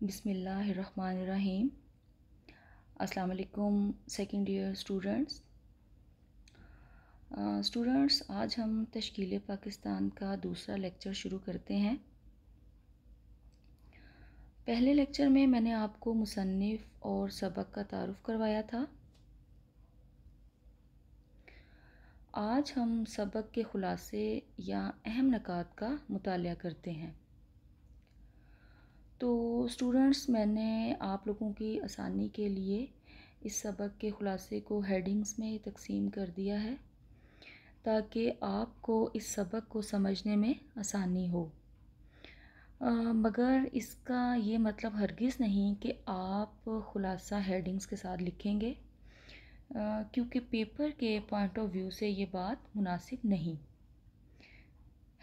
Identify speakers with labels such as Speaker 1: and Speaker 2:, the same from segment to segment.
Speaker 1: बिस्मिल्लाहिर्रहमानिर्रहीम। अस्सलाम वालेकुम सेकंड ईयर स्टूडेंट्स, आज हम तश्कील पाकिस्तान का दूसरा लेक्चर शुरू करते हैं। पहले लेक्चर में मैंने आपको मुसन्निफ़ और सबक का तारुफ़ करवाया था। आज हम सबक के ख़ुलासे या अहम नकात का मुतालिया करते हैं। तो स्टूडेंट्स, मैंने आप लोगों की आसानी के लिए इस सबक के ख़ुलासे को हेडिंग्स में तकसीम कर दिया है ताकि आपको इस सबक को समझने में आसानी हो। मगर इसका ये मतलब हरगिज़ नहीं कि आप ख़ुलासा हेडिंग्स के साथ लिखेंगे, क्योंकि पेपर के पॉइंट ऑफ व्यू से ये बात मुनासिब नहीं।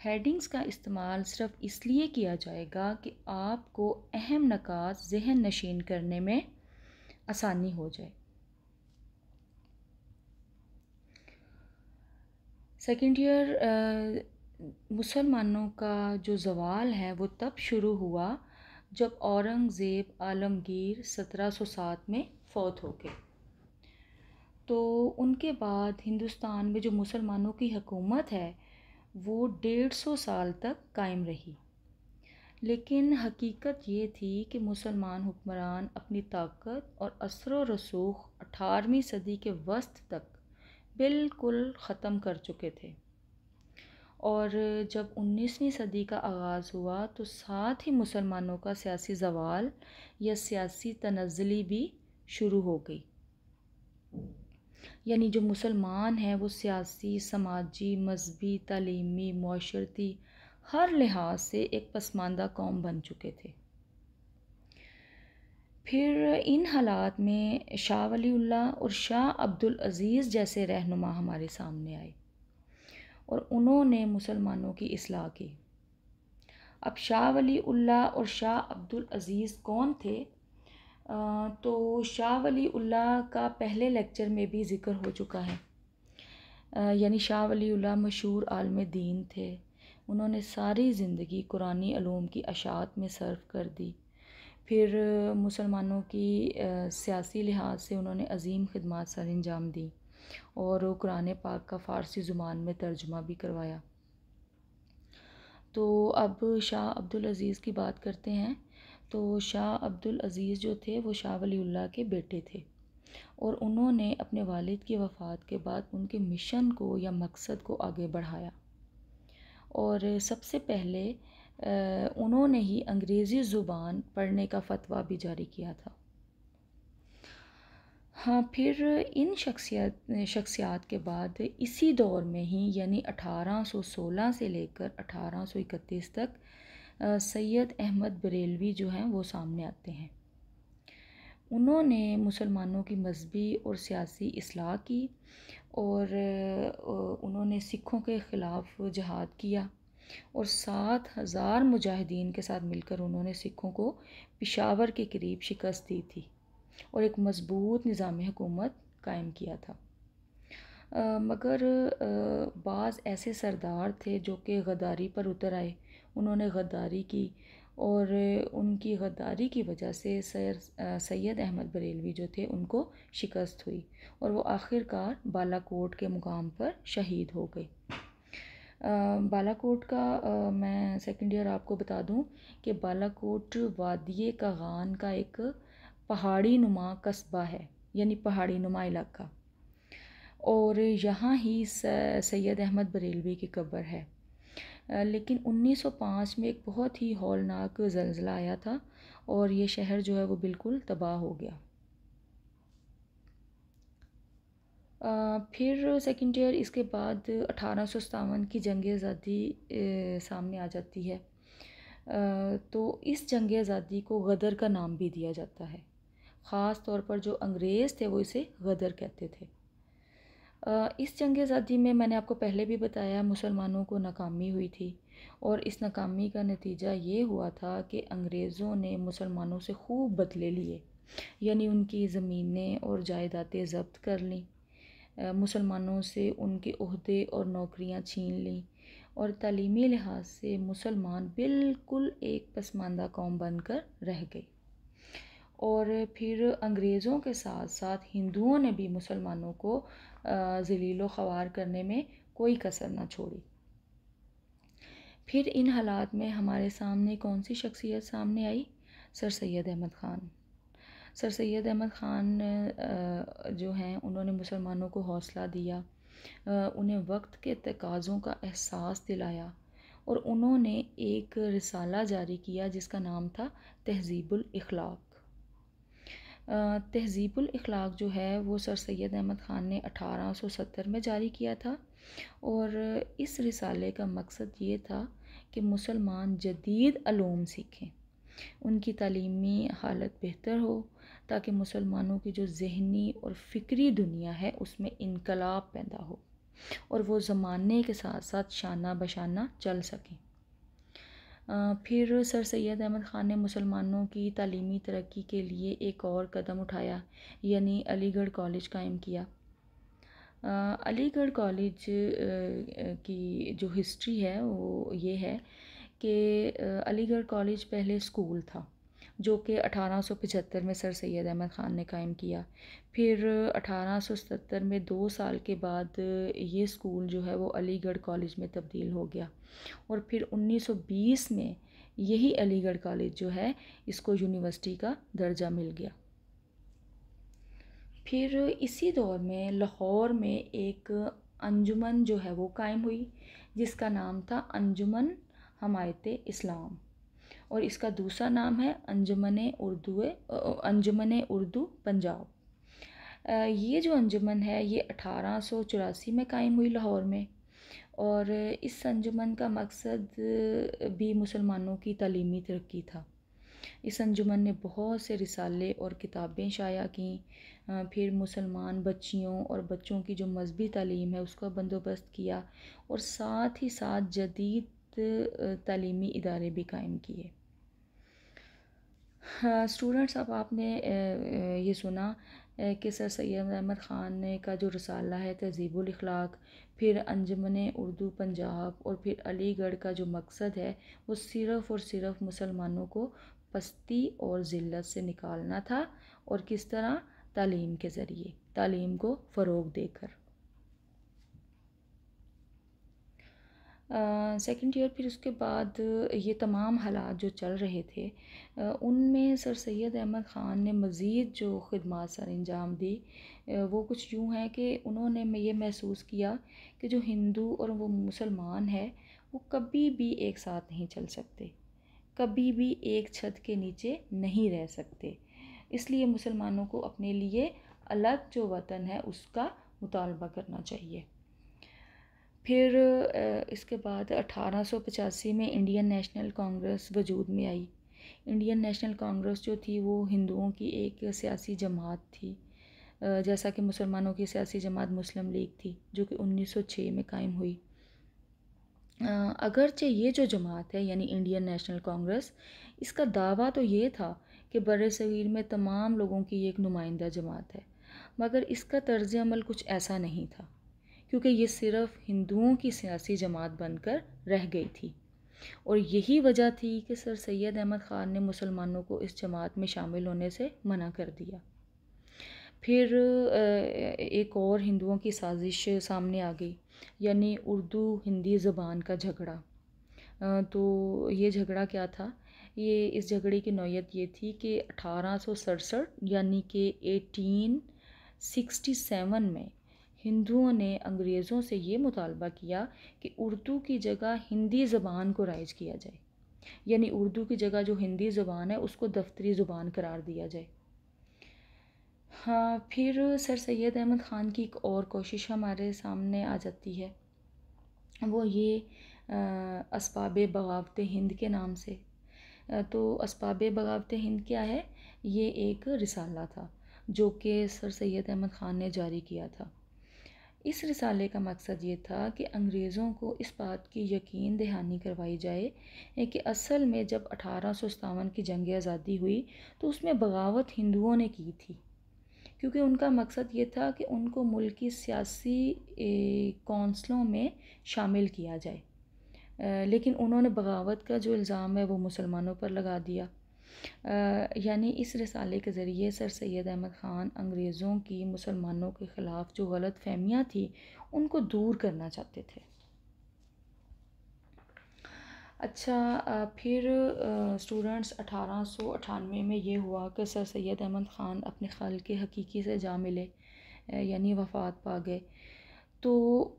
Speaker 1: हेडिंग्स का इस्तेमाल सिर्फ इसलिए किया जाएगा कि आपको अहम नकात ज़हन नशीन करने में आसानी हो जाए। सेकेंड ईयर मुसलमानों का जो ज़वाल है वो तब शुरू हुआ जब औरंगज़ेब आलमगीर 1707 में फ़ौत हो गए। तो उनके बाद हिंदुस्तान में जो मुसलमानों की हुकूमत है वो 150 साल तक कायम रही। लेकिन हकीकत ये थी कि मुसलमान हुक्मरान अपनी ताकत और असर व रसूख 18वीं सदी के वस्त तक बिल्कुल ख़त्म कर चुके थे, और जब 19वीं सदी का आगाज़ हुआ तो साथ ही मुसलमानों का सियासी ज़वाल या सियासी तनज़्ज़ुली भी शुरू हो गई। यानी जो मुसलमान हैं वो सियासी, समाजी, मजहबी, तालीमी, मुआशरती हर लिहाज से एक पसमानदा कौम बन चुके थे। फिर इन हालात में शाह वलीउल्लाह और शाह अब्दुल अज़ीज़ जैसे रहनुमा हमारे सामने आए और उन्होंने मुसलमानों की इस्लाह की। अब शाह वलीउल्लाह और शाह अब्दुल अज़ीज़ कौन थे? तो शाह वलीउल्लाह का पहले लेक्चर में भी ज़िक्र हो चुका है। यानी शाह वलीउल्लाह मशहूर आलिम दीन थे। उन्होंने सारी ज़िंदगी कुरानी उलूम की अशात में सर्फ कर दी। फिर मुसलमानों की सियासी लिहाज से उन्होंने अजीम खिदमत सर अंजाम दी और कुरान पाक का फ़ारसी ज़ुबान में तर्जुमा भी करवाया। तो अब शाह अब्दुल अज़ीज़ की बात करते हैं। तो शाह अब्दुल अज़ीज़ जो थे वो शाह वलीउल्लाह के बेटे थे और उन्होंने अपने वालिद की वफ़ात के बाद उनके मिशन को या मकसद को आगे बढ़ाया और सबसे पहले उन्होंने ही अंग्रेज़ी ज़ुबान पढ़ने का फ़तवा भी जारी किया था। हाँ, फिर इन शख्सियात के बाद इसी दौर में ही यानी 1816 से लेकर 1831 तक सैयद अहमद बरेलवी जो हैं वो सामने आते हैं। उन्होंने मुसलमानों की मजहबी और सियासी इस्लाह की और उन्होंने सिखों के ख़िलाफ़ जहाद किया और 7,000 मुजाहिदीन के साथ मिलकर उन्होंने सिखों को पेशावर के करीब शिकस्त दी थी और एक मज़बूत निज़ाम हुकूमत कायम किया था। मगर बाज़ ऐसे सरदार थे जो कि गद्दारी पर उतर आए। उन्होंने गद्दारी की और उनकी गद्दारी की वजह से सैयद अहमद बरेलवी जो थे उनको शिकस्त हुई और वो आखिरकार बालाकोट के मुकाम पर शहीद हो गए। बालाकोट का मैं सेकंड ईयर आपको बता दूं कि बालाकोट वादिये कागान का एक पहाड़ी नुमा कस्बा है, यानी पहाड़ी नुमा इलाका, और यहाँ ही सैयद अहमद बरेलवी की कब्र है। लेकिन 1905 में एक बहुत ही हौलनाक ज़लज़ला आया था और ये शहर जो है वो बिल्कुल तबाह हो गया। फिर सेकंड ईयर इसके बाद 1857 की जंग आज़ादी सामने आ जाती है। तो इस जंग आज़ादी को गदर का नाम भी दिया जाता है। ख़ास तौर पर जो अंग्रेज़ थे वो इसे गदर कहते थे। इस जंग आज़ादी में मैंने आपको पहले भी बताया मुसलमानों को नाकामी हुई थी और इस नाकामी का नतीजा ये हुआ था कि अंग्रेज़ों ने मुसलमानों से खूब बदले लिए, यानी उनकी ज़मीनें और जायदादें ज़ब्त कर लीं, मुसलमानों से उनके ओहदे और नौकरियां छीन लीं और तालीमी लिहाज से मुसलमान बिल्कुल एक पसमानदा कौम बनकर रह गए। और फिर अंग्रेज़ों के साथ साथ हिंदुओं ने भी मुसलमानों को ज़लील व ख़वार करने में कोई कसर न छोड़ी। फिर इन हालात में हमारे सामने कौन सी शख्सियत सामने आई? सर सैयद अहमद ख़ान। सर सैयद अहमद ख़ान जो हैं उन्होंने मुसलमानों को हौसला दिया, उन्हें वक्त के तकाज़ों का एहसास दिलाया और उन्होंने एक रिसाला जारी किया जिसका नाम था तहज़ीबुल इख़लाक़। तहज़ीबुल इख़लाक़ जो है वो सर सैयद अहमद ख़ान ने 1870 में जारी किया था और इस रिसाले का मकसद ये था कि मुसलमान जदीद अलूम सीखें, उनकी तालीमी हालत बेहतर हो ताकि मुसलमानों की जो ज़हनी और फ़िक्री दुनिया है उसमें इनकलाब पैदा हो और वो ज़माने के साथ साथ शाना बशाना चल सकें। फिर सर सैयद अहमद ख़ान ने मुसलमानों की तालीमी तरक्की के लिए एक और कदम उठाया, यानी अलीगढ़ कॉलेज कायम किया। अलीगढ़ कॉलेज की जो हिस्ट्री है वो ये है कि अलीगढ़ कॉलेज पहले स्कूल था जो कि 1875 में सर सैयद अहमद ख़ान ने कायम किया। फिर 1877 में 2 साल के बाद ये स्कूल जो है वो अलीगढ़ कॉलेज में तब्दील हो गया और फिर 1920 में यही अलीगढ़ कॉलेज जो है इसको यूनिवर्सिटी का दर्जा मिल गया। फिर इसी दौर में लाहौर में एक अंजुमन जो है वो कायम हुई जिसका नाम था अंजुमन हमायत इस्लाम और इसका दूसरा नाम है अंजुमन उर्दू पंजाब। ये जो अंजुमन है ये 1884 में कायम हुई लाहौर में और इस अंजुमन का मकसद भी मुसलमानों की तालीमी तरक्की था। इस अंजुमन ने बहुत से रिसाले और किताबें शाया की। फिर मुसलमान बच्चियों और बच्चों की जो मजहबी तालीम है उसका बंदोबस्त किया और साथ ही साथ जदीद तालीमी इदारे भी कायम किए। स्टूडेंट्स, अब आपने ये सुना कि सर सैयद अहमद ख़ान का जो रसाला है तहज़ीबुल इख़लाक़, फिर अंजुमन उर्दू पंजाब और फिर अलीगढ़ का जो मकसद है वो सिर्फ़ और सिर्फ मुसलमानों को पस्ती और ज़िल्लत से निकालना था और किस तरह? तालीम के ज़रिए, तालीम को फ़रोग़ देकर। सेकंड ईयर फिर उसके बाद ये तमाम हालात जो चल रहे थे उनमें सर सैयद अहमद ख़ान ने मज़ीद जो ख़िदमत सर अंजाम दी वो कुछ यूँ है कि उन्होंने ये महसूस किया कि जो हिंदू और वो मुसलमान है वो कभी भी एक साथ नहीं चल सकते, कभी भी एक छत के नीचे नहीं रह सकते। इसलिए मुसलमानों को अपने लिए अलग जो वतन है उसका मुतालबा करना चाहिए। फिर इसके बाद 1885 में इंडियन नेशनल कांग्रेस वजूद में आई। इंडियन नेशनल कांग्रेस जो थी वो हिंदुओं की एक सियासी जमात थी, जैसा कि मुसलमानों की सियासी जमात मुस्लिम लीग थी जो कि 1906 में कायम हुई। अगरचे ये जो जमात है यानी इंडियन नेशनल कांग्रेस, इसका दावा तो ये था कि बर्र-ए-सग़ीर में तमाम लोगों की एक नुमाइंदा जमात है, मगर इसका तर्ज़ अमल कुछ ऐसा नहीं था क्योंकि ये सिर्फ़ हिंदुओं की सियासी जमात बनकर रह गई थी और यही वजह थी कि सर सैयद अहमद ख़ान ने मुसलमानों को इस जमात में शामिल होने से मना कर दिया। फिर एक और हिंदुओं की साजिश सामने आ गई, यानी उर्दू हिंदी ज़बान का झगड़ा। तो ये झगड़ा क्या था? ये इस झगड़े की नौयत ये थी कि 1867 यानी कि 1867 में हिंदुओं ने अंग्रेज़ों से ये मुतालबा किया कि उर्दू की जगह हिंदी ज़बान को राइज किया जाए, यानी उर्दू की जगह जो हिंदी ज़बान है उसको दफ्तरी ज़ुबान करार दिया जाए। हाँ, फिर सर सैयद अहमद ख़ान की एक और कोशिश हमारे सामने आ जाती है, वो ये असबाब बगावत हिंद के नाम से। तो असबाब बगावत हिंद क्या है? ये एक रिसाला था जो कि सर सैयद अहमद ख़ान ने जारी किया था। इस रिसाले का मकसद ये था कि अंग्रेज़ों को इस बात की यकीन दहानी करवाई जाए कि असल में जब 1857 की जंग आज़ादी हुई तो उसमें बगावत हिंदुओं ने की थी, क्योंकि उनका मकसद ये था कि उनको मुल्क की सियासी कौंसलों में शामिल किया जाए। लेकिन उन्होंने बगावत का जो इल्ज़ाम है वो मुसलमानों पर लगा दिया यानी इस रिसाले के ज़रिए सर सैयद अहमद ख़ान अंग्रेज़ों की मुसलमानों के ख़िलाफ़ जो गलत फहमियाँ थी उनको दूर करना चाहते थे। अच्छा, फिर स्टूडेंट्स 1898 में ये हुआ कि सर सैयद अहमद ख़ान अपने ख़ालिक़ हकीकी से जा मिले, यानी वफ़ात पा गए। तो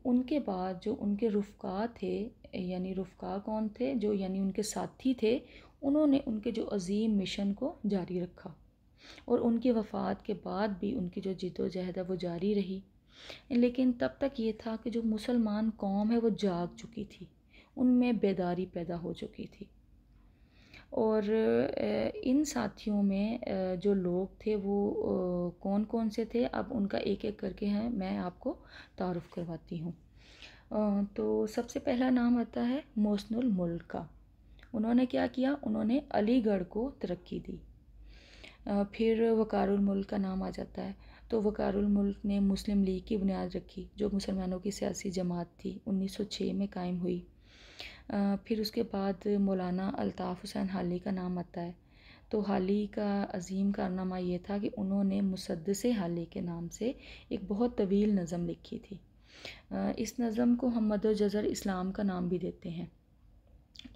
Speaker 1: उनके बाद जो उनके रुफ़क़ा थे, यानी रुफ़क़ा कौन थे, जो यानी उनके साथी थे, उन्होंने उनके जो अज़ीम मिशन को जारी रखा और उनकी वफ़ात के बाद भी उनकी जो जिद्दोजहद है वो जारी रही। लेकिन तब तक ये था कि जो मुसलमान कौम है वो जाग चुकी थी, उनमें बेदारी पैदा हो चुकी थी। और इन साथियों में जो लोग थे वो कौन कौन से थे, अब उनका एक एक करके हैं मैं आपको तारुफ़ करवाती हूँ। तो सबसे पहला नाम आता है मोहसिनुल मुल्क का। उन्होंने क्या किया, उन्होंने अलीगढ़ को तरक्की दी। फिर वक़ारुल मुल्क का नाम आ जाता है। तो वक़ारुल मुल्क ने मुस्लिम लीग की बुनियाद रखी, जो मुसलमानों की सियासी जमात थी, 1906 में कायम हुई। फिर उसके बाद मौलाना अल्ताफ़ हुसैन हाली का नाम आता है। तो हाली का अज़ीम कारनामा ये था कि उन्होंने मुसद्दसे हाली के नाम से एक बहुत तवील नज़म लिखी थी। इस नज़म को हम मद जज़र इस्लाम का नाम भी देते हैं।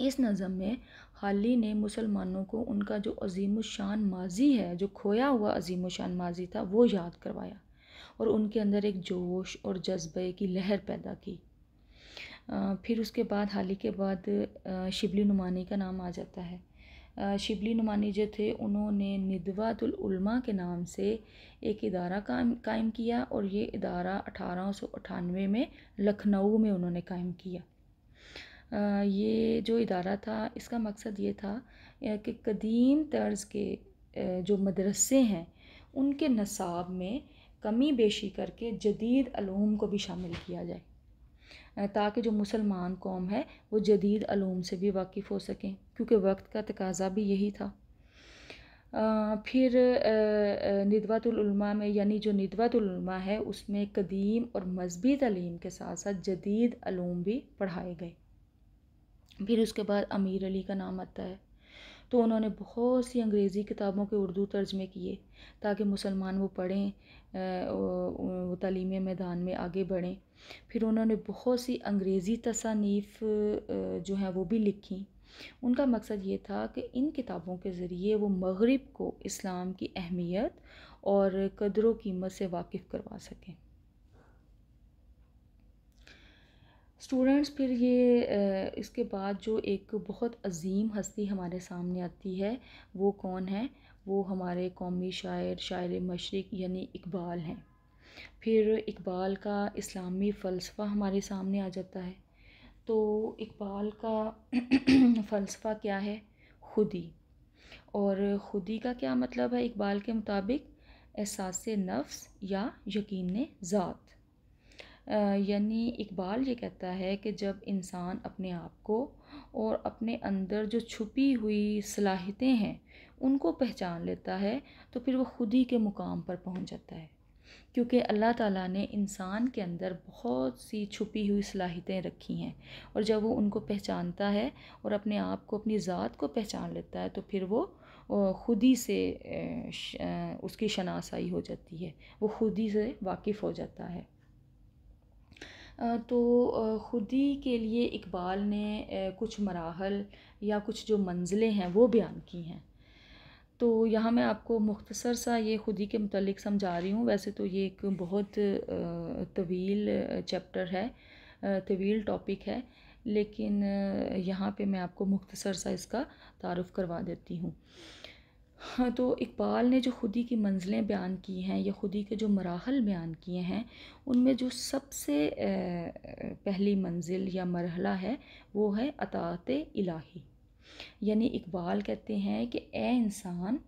Speaker 1: इस नज़म में हाली ने मुसलमानों को उनका जो अज़ीमुश्शान माज़ी है, जो खोया हुआ अज़ीमुश्शान माज़ी था, वो याद करवाया और उनके अंदर एक जोश और जज्बे की लहर पैदा की। फिर उसके बाद हाली के बाद शिबली नुमानी का नाम आ जाता है। शिबली नुमानी जो थे उन्होंने निदवातुल उलमा के नाम से एक इदारा कायम किया और ये इदारा 1898 में लखनऊ में उन्होंने कायम किया। ये जो इदारा था इसका मकसद ये था कि कदीम तर्ज़ के जो मदरसे हैं उनके नसाब में कमी बेशी करके जदीद अलूम को भी शामिल किया जाए, ताकि जो मुसलमान कौम है वो जदीद अलूम से भी वाकिफ़ हो सकें, क्योंकि वक्त का तकाज़ा भी यही था। फिर निदवातुल उलमा में, यानी जो निदवातुल उलमा है उसमें कदीम और मज़हबी तालीम के साथ साथ जदीद अलूम भी पढ़ाए गए। फिर उसके बाद अमीर अली का नाम आता है। तो उन्होंने बहुत सी अंग्रेज़ी किताबों के उर्दू तर्जमे किए ताकि मुसलमान वो पढ़ें, वो तालीमी मैदान में आगे बढ़ें। फिर उन्होंने बहुत सी अंग्रेज़ी तसानीफ़ जो हैं वो भी लिखी। उनका मकसद ये था कि इन किताबों के ज़रिए वो मग़रिब को इस्लाम की अहमियत और कदर व कीमत से वाकिफ़ करवा सकें। स्टूडेंट्स, फिर ये इसके बाद जो एक बहुत अज़ीम हस्ती हमारे सामने आती है वो कौन है, वो हमारे कौमी शायर मशरिक़ यानी इकबाल हैं। फिर इकबाल का इस्लामी फ़लसफ़ा हमारे सामने आ जाता है। तो इकबाल का फ़लसफ़ा क्या है, खुदी। और खुदी का क्या मतलब है इकबाल के मुताबिक, एहसास नफ्स या यकीन ज़ात। यानी इकबाल ये कहता है कि जब इंसान अपने आप को और अपने अंदर जो छुपी हुई सलाहियतें हैं उनको पहचान लेता है तो फिर वो खुदी के मुकाम पर पहुंच जाता है, क्योंकि अल्लाह ताला ने इंसान के अंदर बहुत सी छुपी हुई सलाहियतें रखी हैं और जब वो उनको पहचानता है और अपने आप को, अपनी ज़ात को पहचान लेता है तो फिर वो खुदी से उसकी शनासाई हो जाती है, वो खुदी से वाकिफ़ हो जाता है। तो खुदी के लिए इकबाल ने कुछ मराहल या कुछ जो मंज़िलें हैं वो बयान की हैं। तो यहाँ मैं आपको मुख्तसर सा ये खुदी के मुतालिक समझा रही हूँ। वैसे तो ये एक बहुत तवील चैप्टर है, तवील टॉपिक है, लेकिन यहाँ पे मैं आपको मुख्तसर सा इसका तारुफ़ करवा देती हूँ। हाँ, तो इकबाल ने जो खुदी की मंज़िलें बयान की हैं या खुदी के जो मराहल बयान किए हैं उनमें जो सबसे पहली मंजिल या मरहला है वो है अताअत इलाही। यानी इकबाल कहते हैं कि ए इंसान,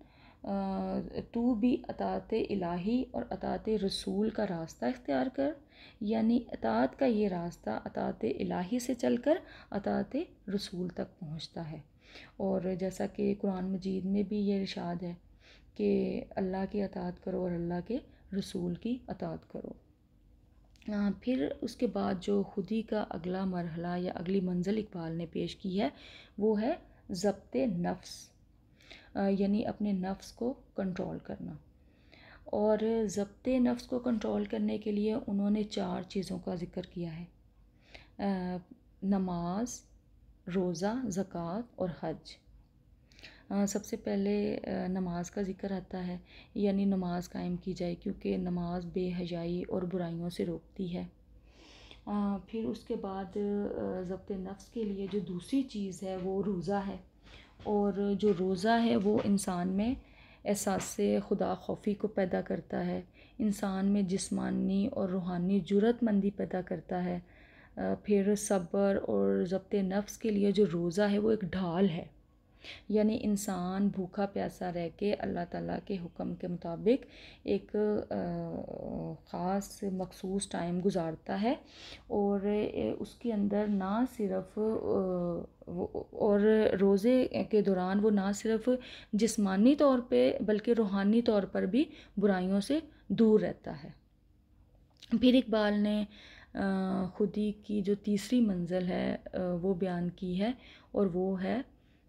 Speaker 1: तू भी अताअत इलाही और अताअत रसूल का रास्ता इख्तियार कर। यानी अताअत का ये रास्ता अताअत इलाही से चलकर अताअत रसूल तक पहुँचता है। और जैसा कि कुरान मजीद में भी ये इरशाद है कि अल्लाह की अताअत करो और अल्लाह के रसूल की अताअत करो। फिर उसके बाद जो खुदी का अगला मरहला या अगली मंजिल इकबाल ने पेश की है वो है ज़ब्त नफ्स। यानी अपने नफ्स को कंट्रोल करना। और ज़ब्त नफ्स को कंट्रोल करने के लिए उन्होंने 4 चीज़ों का ज़िक्र किया है, नमाज, रोज़ा, ज़कात और हज। सबसे पहले नमाज का ज़िक्र आता है, यानी नमाज कायम की जाए, क्योंकि नमाज बेहयाई और बुराइयों से रोकती है। फिर उसके बाद ज़ब्त नफ्स के लिए जो दूसरी चीज़ है वो रोज़ा है, और जो रोज़ा है वो इंसान में एहसास खुदा खौफी को पैदा करता है, इंसान में जिस्मानी और रूहानी जुर्रतमंदी पैदा करता है। फिर सब्र और ज़ब्त नफ्स के लिए जो रोज़ा है वो एक ढाल है, यानी इंसान भूखा प्यासा रह के अल्लाह ताला के हुक्म के मुताबिक एक ख़ास मखसूस टाइम गुजारता है, और उसके अंदर ना सिर्फ और रोज़े के दौरान वो ना सिर्फ जिस्मानी तौर पे बल्कि रूहानी तौर पर भी बुराइयों से दूर रहता है। फिर इकबाल ने खुदी की जो तीसरी मंजिल है वो बयान की है, और वो है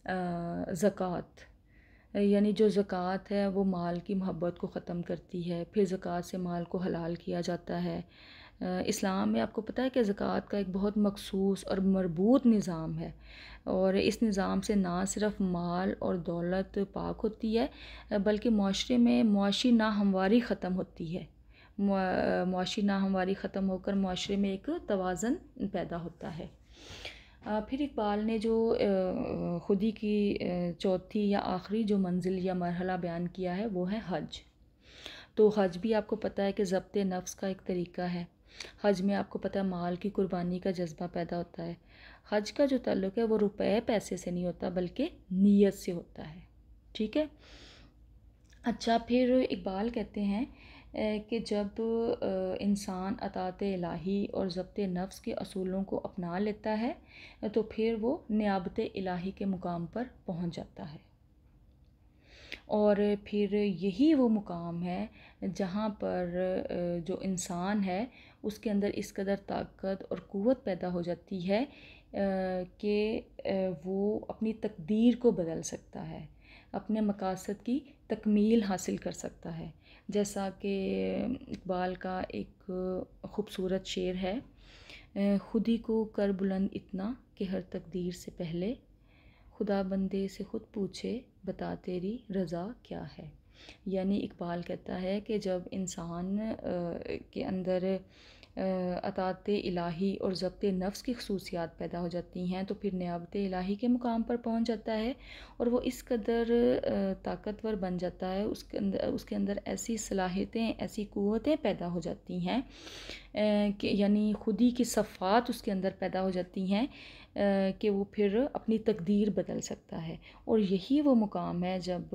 Speaker 1: ज़कात। यानी जो ज़कात है वो माल की मोहब्बत को ख़त्म करती है। फिर ज़कात से माल को हलाल किया जाता है। इस्लाम में आपको पता है कि ज़कात का एक बहुत मखसूस और मरबूत निज़ाम है, और इस निज़ाम से ना सिर्फ माल और दौलत पाक होती है बल्कि माशरे में मुआशी नाहमवारी ख़त्म होती है। मुआशी नाहमवारी ख़त्म होकर माशरे में एक तवाज़न पैदा होता है। फिर इकबाल ने जो खुदी की चौथी या आखिरी जो मंजिल या मरहला बयान किया है वो है हज। तो हज भी आपको पता है कि ज़ब्त नफ्स का एक तरीका है। हज में आपको पता है माल की कुर्बानी का जज्बा पैदा होता है। हज का जो ताल्लुक़ है वो रुपए पैसे से नहीं होता बल्कि नीयत से होता है। ठीक है। अच्छा, फिर इकबाल कहते हैं कि जब इंसान अताअत इलाही और ज़ब्त नफ्स के असूलों को अपना लेता है तो फिर वो नियाबत इलाही के मुकाम पर पहुंच जाता है, और फिर यही वो मुकाम है जहाँ पर जो इंसान है उसके अंदर इस कदर ताकत और क़ुव्वत पैदा हो जाती है कि वो अपनी तकदीर को बदल सकता है, अपने मकासद की तकमील हासिल कर सकता है। जैसा कि इकबाल का एक ख़ूबसूरत शेर है, खुदी को कर बुलंद इतना कि हर तकदीर से पहले खुदा बंदे से ख़ुद पूछे बता तेरी रज़ा क्या है। यानी इकबाल कहता है कि जब इंसान के अंदर अताअत इलाही और ज़ब्त नफ्स की खसूसियात पैदा हो जाती हैं तो फिर नियाबत इलाही के मुकाम पर पहुंच जाता है, और वो इस कदर ताकतवर बन जाता है, उसके अंदर ऐसी सलाहियतें ऐसी क़ुव्वतें पैदा हो जाती हैं कि यानी खुदी की सफ़ात उसके अंदर पैदा हो जाती हैं कि वो फिर अपनी तकदीर बदल सकता है। और यही वो मुकाम है जब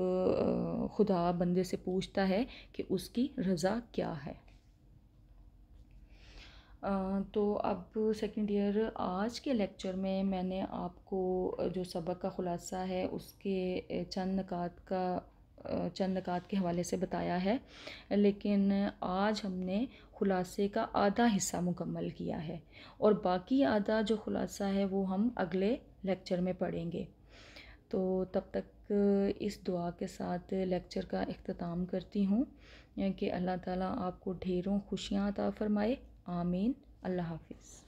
Speaker 1: खुदा बंदे से पूछता है कि उसकी रज़ा क्या है। तो अब सेकंड ईयर आज के लेक्चर में मैंने आपको जो सबक का ख़ुलासा है उसके चंद नकात के हवाले से बताया है, लेकिन आज हमने ख़ुलासे का आधा हिस्सा मुकम्मल किया है, और बाकी आधा जो ख़ुलासा है वो हम अगले लेक्चर में पढ़ेंगे। तो तब तक इस दुआ के साथ लेक्चर का इख्तिताम करती हूँ कि अल्लाह ताला आपको ढेरों खुशियाँ अता फ़रमाए। आमीन। अल्लाह हाफ़िज़।